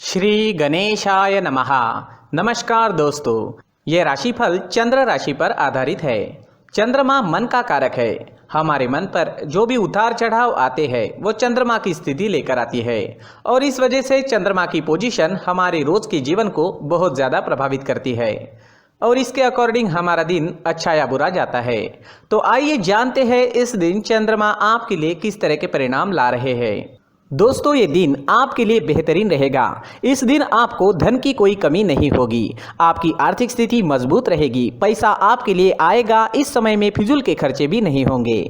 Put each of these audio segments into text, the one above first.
श्री गणेशाय नमः। नमस्कार दोस्तों, ये राशिफल चंद्र राशि पर आधारित है। चंद्रमा मन का कारक है। हमारे मन पर जो भी उतार चढ़ाव आते हैं वो चंद्रमा की स्थिति लेकर आती है और इस वजह से चंद्रमा की पोजीशन हमारे रोज के जीवन को बहुत ज़्यादा प्रभावित करती है और इसके अकॉर्डिंग हमारा दिन अच्छा या बुरा जाता है। तो आइए जानते हैं इस दिन चंद्रमा आपके लिए किस तरह के परिणाम ला रहे हैं। दोस्तों, ये दिन आपके लिए बेहतरीन रहेगा। इस दिन आपको धन की कोई कमी नहीं होगी। आपकी आर्थिक स्थिति मजबूत रहेगी। पैसा आपके लिए आएगा। इस समय में फिजूल के खर्चे भी नहीं होंगे।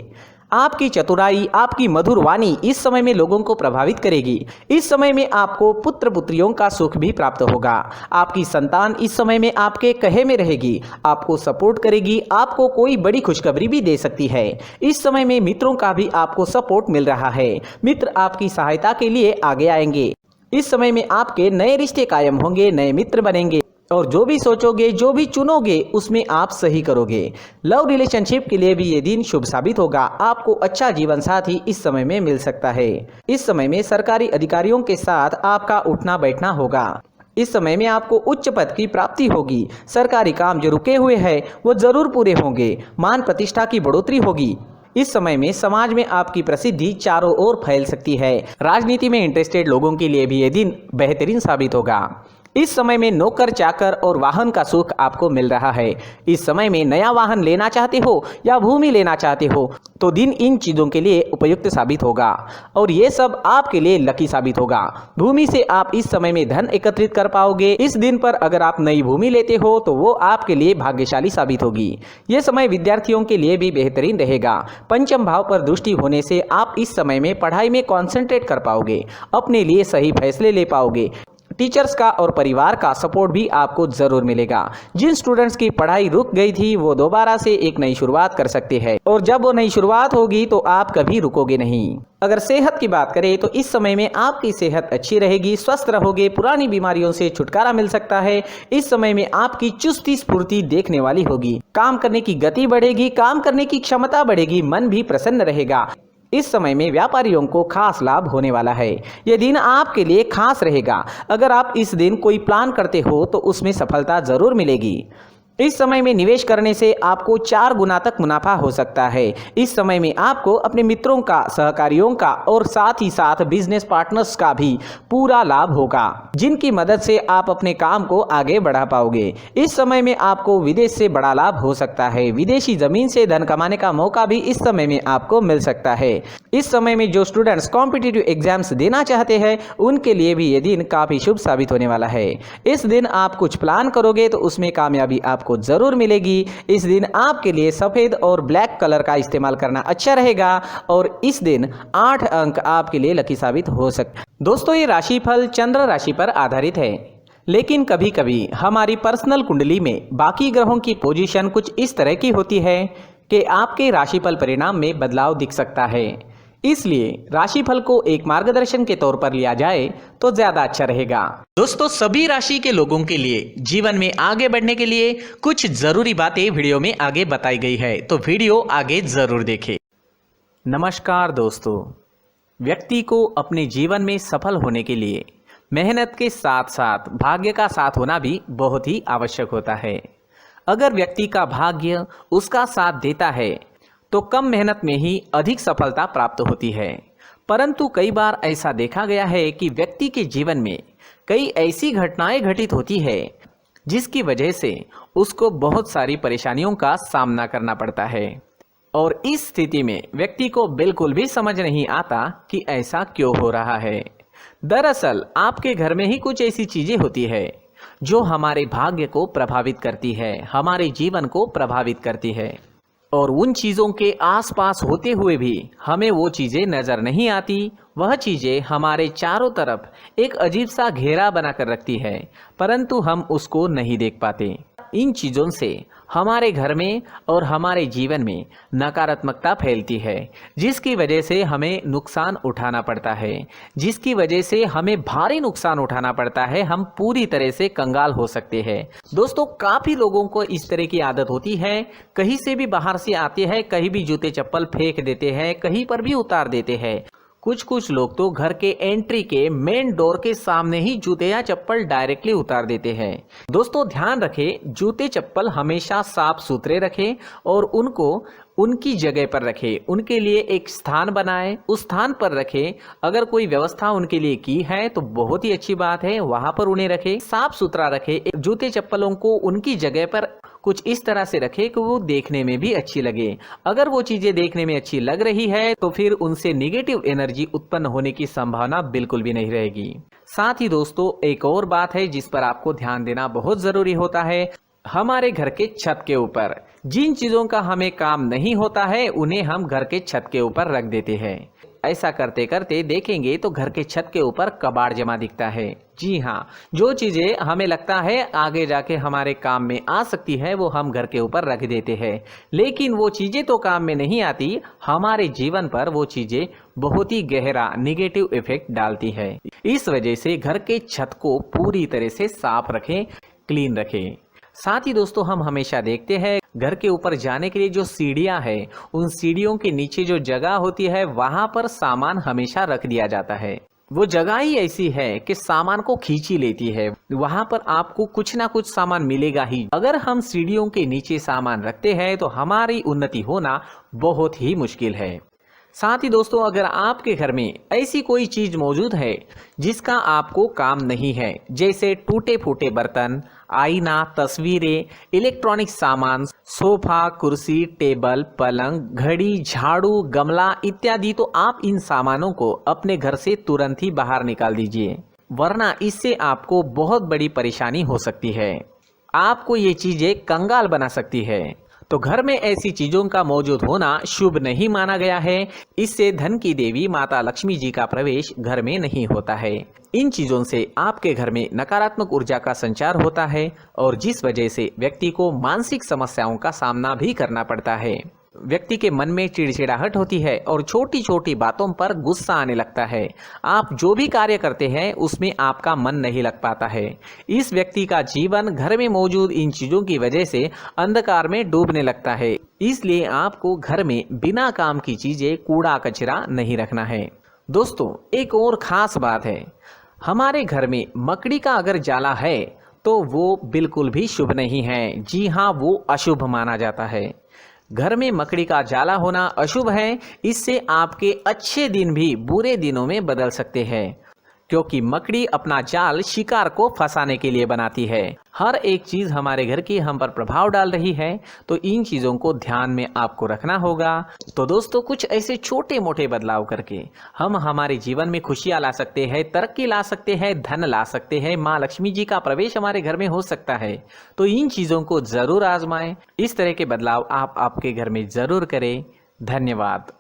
आपकी चतुराई, आपकी मधुर वाणी इस समय में लोगों को प्रभावित करेगी। इस समय में आपको पुत्र पुत्रियों का सुख भी प्राप्त होगा। आपकी संतान इस समय में आपके कहे में रहेगी, आपको सपोर्ट करेगी। आपको कोई बड़ी खुशखबरी भी दे सकती है। इस समय में मित्रों का भी आपको सपोर्ट मिल रहा है। मित्र आपकी सहायता के लिए आगे आएंगे। इस समय में आपके नए रिश्ते कायम होंगे, नए मित्र बनेंगे और जो भी सोचोगे, जो भी चुनोगे उसमें आप सही करोगे। लव रिलेशनशिप के लिए भी ये दिन शुभ साबित होगा। आपको अच्छा जीवन साथी इस समय में मिल सकता है। इस समय में सरकारी अधिकारियों के साथ आपका उठना बैठना होगा। इस समय में आपको उच्च पद की प्राप्ति होगी। सरकारी काम जो रुके हुए हैं वो जरूर पूरे होंगे। मान प्रतिष्ठा की बढ़ोतरी होगी। इस समय में समाज में आपकी प्रसिद्धि चारों ओर फैल सकती है। राजनीति में इंटरेस्टेड लोगों के लिए भी ये दिन बेहतरीन साबित होगा। इस समय में नौकर चाकर और वाहन का सुख आपको मिल रहा है। इस समय में नया वाहन लेना चाहते हो या भूमि लेना चाहते हो तो दिन इन चीज़ों के लिए उपयुक्त साबित होगा और ये सब आपके लिए लकी साबित होगा। भूमि से आप इस समय में धन एकत्रित कर पाओगे। इस दिन पर अगर आप नई भूमि लेते हो तो वो आपके लिए भाग्यशाली साबित होगी। ये समय विद्यार्थियों के लिए भी बेहतरीन रहेगा। पंचम भाव पर दृष्टि होने से आप इस समय में पढ़ाई में कॉन्सेंट्रेट कर पाओगे, अपने लिए सही फैसले ले पाओगे। टीचर्स का और परिवार का सपोर्ट भी आपको जरूर मिलेगा। जिन स्टूडेंट्स की पढ़ाई रुक गई थी वो दोबारा से एक नई शुरुआत कर सकते हैं और जब वो नई शुरुआत होगी तो आप कभी रुकोगे नहीं। अगर सेहत की बात करें तो इस समय में आपकी सेहत अच्छी रहेगी, स्वस्थ रहोगे। पुरानी बीमारियों से छुटकारा मिल सकता है। इस समय में आपकी चुस्ती स्फूर्ति देखने वाली होगी। काम करने की गति बढ़ेगी, काम करने की क्षमता बढ़ेगी, मन भी प्रसन्न रहेगा। इस समय में व्यापारियों को खास लाभ होने वाला है। यह दिन आपके लिए खास रहेगा। अगर आप इस दिन कोई प्लान करते हो तो उसमें सफलता जरूर मिलेगी। इस समय में निवेश करने से आपको 4 गुना तक मुनाफा हो सकता है। इस समय में आपको अपने मित्रों का, सहकारियों का और साथ ही साथ बिजनेस पार्टनर्स का भी पूरा लाभ होगा, जिनकी मदद से आप अपने काम को आगे बढ़ा पाओगे। इस समय में आपको विदेश से बड़ा लाभ हो सकता है। विदेशी जमीन से धन कमाने का मौका भी इस समय में आपको मिल सकता है। इस समय में जो स्टूडेंट्स कॉम्पिटिटिव एग्जाम्स देना चाहते हैं उनके लिए भी ये दिन काफ़ी शुभ साबित होने वाला है। इस दिन आप कुछ प्लान करोगे तो उसमें कामयाबी आपको जरूर मिलेगी। इस दिन आपके लिए सफेद और ब्लैक कलर का इस्तेमाल करना अच्छा रहेगा और इस दिन 8 अंक आपके लिए लकी साबित हो सकते हैं। दोस्तों, ये राशिफल चंद्र राशि पर आधारित है, लेकिन कभी कभी हमारी पर्सनल कुंडली में बाकी ग्रहों की पोजीशन कुछ इस तरह की होती है कि आपके राशिफल परिणाम में बदलाव दिख सकता है। इसलिए राशिफल को एक मार्गदर्शन के तौर पर लिया जाए तो ज्यादा अच्छा रहेगा। दोस्तों, सभी राशि के लोगों के लिए जीवन में आगे बढ़ने के लिए कुछ जरूरी बातें वीडियो में आगे बताई गई है, तो वीडियो आगे जरूर देखें। नमस्कार दोस्तों, व्यक्ति को अपने जीवन में सफल होने के लिए मेहनत के साथ साथ भाग्य का साथ होना भी बहुत ही आवश्यक होता है। अगर व्यक्ति का भाग्य उसका साथ देता है तो कम मेहनत में ही अधिक सफलता प्राप्त होती है। परंतु कई बार ऐसा देखा गया है कि व्यक्ति के जीवन में कई ऐसी घटनाएं घटित होती है जिसकी वजह से उसको बहुत सारी परेशानियों का सामना करना पड़ता है और इस स्थिति में व्यक्ति को बिल्कुल भी समझ नहीं आता कि ऐसा क्यों हो रहा है। दरअसल आपके घर में ही कुछ ऐसी चीजें होती है जो हमारे भाग्य को प्रभावित करती है, हमारे जीवन को प्रभावित करती है और उन चीज़ों के आसपास होते हुए भी हमें वो चीज़ें नज़र नहीं आती। वह चीज़ें हमारे चारों तरफ एक अजीब सा घेरा बनाकर रखती है, परंतु हम उसको नहीं देख पाते। इन चीज़ों से हमारे घर में और हमारे जीवन में नकारात्मकता फैलती है, जिसकी वजह से हमें नुकसान उठाना पड़ता है, जिसकी वजह से हमें भारी नुकसान उठाना पड़ता है। हम पूरी तरह से कंगाल हो सकते हैं। दोस्तों, काफ़ी लोगों को इस तरह की आदत होती है, कहीं से भी बाहर से आते हैं, कहीं भी जूते चप्पल फेंक देते हैं, कहीं पर भी उतार देते हैं। कुछ कुछ लोग तो घर के एंट्री के मेन डोर के सामने ही जूते या चप्पल डायरेक्टली उतार देते हैं। दोस्तों ध्यान रखें, जूते चप्पल हमेशा साफ सुथरे रखें और उनको उनकी जगह पर रखें। उनके लिए एक स्थान बनाएं, उस स्थान पर रखें। अगर कोई व्यवस्था उनके लिए की है तो बहुत ही अच्छी बात है, वहां पर उन्हें रखें, साफ सुथरा रखें। जूते चप्पलों को उनकी जगह पर कुछ इस तरह से रखें कि वो देखने में भी अच्छी लगे। अगर वो चीजें देखने में अच्छी लग रही है तो फिर उनसे नेगेटिव एनर्जी उत्पन्न होने की संभावना बिल्कुल भी नहीं रहेगी। साथ ही दोस्तों एक और बात है जिस पर आपको ध्यान देना बहुत जरूरी होता है। हमारे घर के छत के ऊपर जिन चीजों का हमें काम नहीं होता है उन्हें हम घर के छत के ऊपर रख देते हैं। ऐसा करते करते देखेंगे तो घर के छत के ऊपर कबाड़ जमा दिखता है। जी हाँ, जो चीजें हमें लगता है आगे जाके हमारे काम में आ सकती है वो हम घर के ऊपर रख देते हैं, लेकिन वो चीजें तो काम में नहीं आती, हमारे जीवन पर वो चीजें बहुत ही गहरा नेगेटिव इफेक्ट डालती है। इस वजह से घर के छत को पूरी तरह से साफ रखें, क्लीन रखें। साथ ही दोस्तों हम हमेशा देखते हैं घर के ऊपर जाने के लिए जो सीढ़ियां हैं, उन सीढ़ियों के नीचे जो जगह होती है वहां पर सामान हमेशा रख दिया जाता है। वो जगह ही ऐसी है कि सामान को खींच ही लेती है, वहां पर आपको कुछ ना कुछ सामान मिलेगा ही। अगर हम सीढ़ियों के नीचे सामान रखते हैं तो हमारी उन्नति होना बहुत ही मुश्किल है। साथ ही दोस्तों अगर आपके घर में ऐसी कोई चीज मौजूद है जिसका आपको काम नहीं है, जैसे टूटे फूटे बर्तन, आईना, तस्वीरें, इलेक्ट्रॉनिक सामान, सोफा, कुर्सी, टेबल, पलंग, घड़ी, झाड़ू, गमला इत्यादि, तो आप इन सामानों को अपने घर से तुरंत ही बाहर निकाल दीजिए, वरना इससे आपको बहुत बड़ी परेशानी हो सकती है। आपको ये चीजें कंगाल बना सकती है। तो घर में ऐसी चीजों का मौजूद होना शुभ नहीं माना गया है। इससे धन की देवी माता लक्ष्मी जी का प्रवेश घर में नहीं होता है। इन चीजों से आपके घर में नकारात्मक ऊर्जा का संचार होता है और जिस वजह से व्यक्ति को मानसिक समस्याओं का सामना भी करना पड़ता है। व्यक्ति के मन में चिड़चिड़ाहट होती है और छोटी छोटी बातों पर गुस्सा आने लगता है। आप जो भी कार्य करते हैं उसमें आपका मन नहीं लग पाता है। इस व्यक्ति का जीवन घर में मौजूद इन चीजों की वजह से अंधकार में डूबने लगता है। इसलिए आपको घर में बिना काम की चीजें, कूड़ा कचरा नहीं रखना है। दोस्तों एक और खास बात है, हमारे घर में मकड़ी का अगर जाला है तो वो बिल्कुल भी शुभ नहीं है। जी हाँ, वो अशुभ माना जाता है। घर में मकड़ी का जाला होना अशुभ है। इससे आपके अच्छे दिन भी बुरे दिनों में बदल सकते हैं, क्योंकि मकड़ी अपना जाल शिकार को फंसाने के लिए बनाती है। हर एक चीज हमारे घर की हम पर प्रभाव डाल रही है, तो इन चीजों को ध्यान में आपको रखना होगा। तो दोस्तों कुछ ऐसे छोटे मोटे बदलाव करके हम हमारे जीवन में खुशियां ला सकते हैं, तरक्की ला सकते हैं, धन ला सकते हैं, माँ लक्ष्मी जी का प्रवेश हमारे घर में हो सकता है। तो इन चीजों को जरूर आजमाएं। इस तरह के बदलाव आप आपके घर में जरूर करें। धन्यवाद।